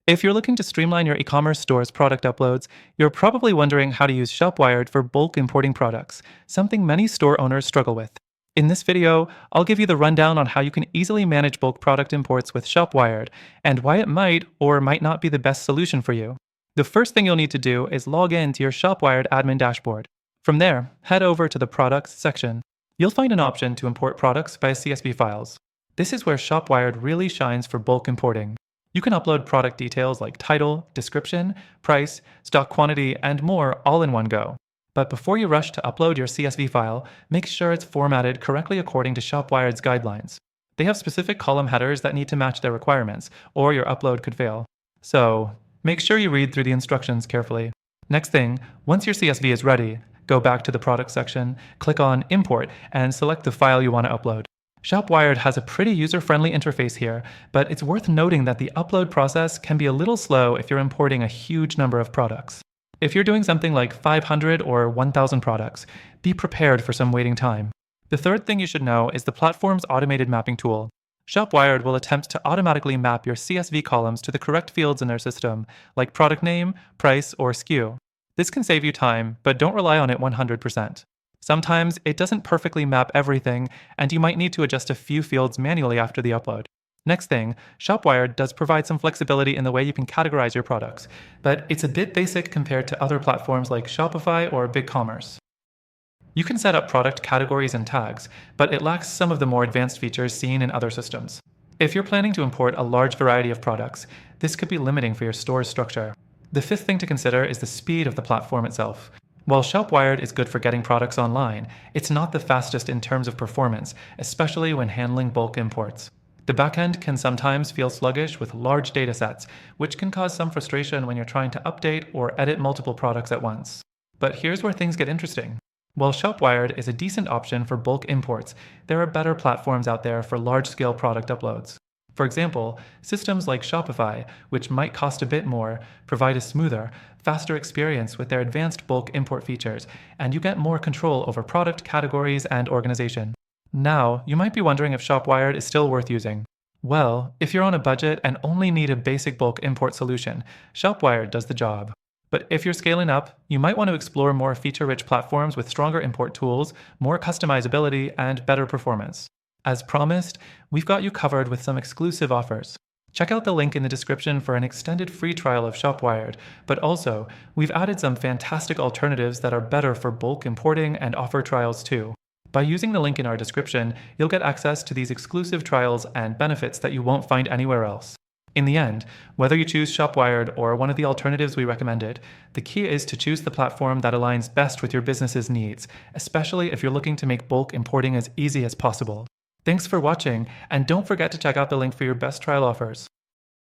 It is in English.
If you're looking to streamline your e-commerce store's product uploads, you're probably wondering how to use ShopWired for bulk importing products, something many store owners struggle with. In this video, I'll give you the rundown on how you can easily manage bulk product imports with ShopWired and why it might or might not be the best solution for you. The first thing you'll need to do is log in to your ShopWired admin dashboard. From there, head over to the Products section. You'll find an option to import products via CSV files. This is where ShopWired really shines for bulk importing. You can upload product details like title, description, price, stock quantity, and more all in one go. But before you rush to upload your CSV file, make sure it's formatted correctly according to ShopWired's guidelines. They have specific column headers that need to match their requirements, or your upload could fail. So, make sure you read through the instructions carefully. Next thing, once your CSV is ready, go back to the Product section, click on Import, and select the file you want to upload. ShopWired has a pretty user-friendly interface here, but it's worth noting that the upload process can be a little slow if you're importing a huge number of products. If you're doing something like 500 or 1,000 products, be prepared for some waiting time. The third thing you should know is the platform's automated mapping tool. ShopWired will attempt to automatically map your CSV columns to the correct fields in their system, like product name, price, or SKU. This can save you time, but don't rely on it 100%. Sometimes it doesn't perfectly map everything, and you might need to adjust a few fields manually after the upload. Next thing, ShopWired does provide some flexibility in the way you can categorize your products, but it's a bit basic compared to other platforms like Shopify or BigCommerce. You can set up product categories and tags, but it lacks some of the more advanced features seen in other systems. If you're planning to import a large variety of products, this could be limiting for your store's structure. The fifth thing to consider is the speed of the platform itself. While ShopWired is good for getting products online, it's not the fastest in terms of performance, especially when handling bulk imports. The backend can sometimes feel sluggish with large datasets, which can cause some frustration when you're trying to update or edit multiple products at once. But here's where things get interesting. While ShopWired is a decent option for bulk imports, there are better platforms out there for large-scale product uploads. For example, systems like Shopify, which might cost a bit more, provide a smoother, faster experience with their advanced bulk import features, and you get more control over product categories and organization. Now, you might be wondering if ShopWired is still worth using. Well, if you're on a budget and only need a basic bulk import solution, ShopWired does the job. But if you're scaling up, you might want to explore more feature-rich platforms with stronger import tools, more customizability, and better performance. As promised, we've got you covered with some exclusive offers. Check out the link in the description for an extended free trial of ShopWired, but also, we've added some fantastic alternatives that are better for bulk importing and offer trials too. By using the link in our description, you'll get access to these exclusive trials and benefits that you won't find anywhere else. In the end, whether you choose ShopWired or one of the alternatives we recommended, the key is to choose the platform that aligns best with your business's needs, especially if you're looking to make bulk importing as easy as possible. Thanks for watching, and don't forget to check out the link for your best trial offers.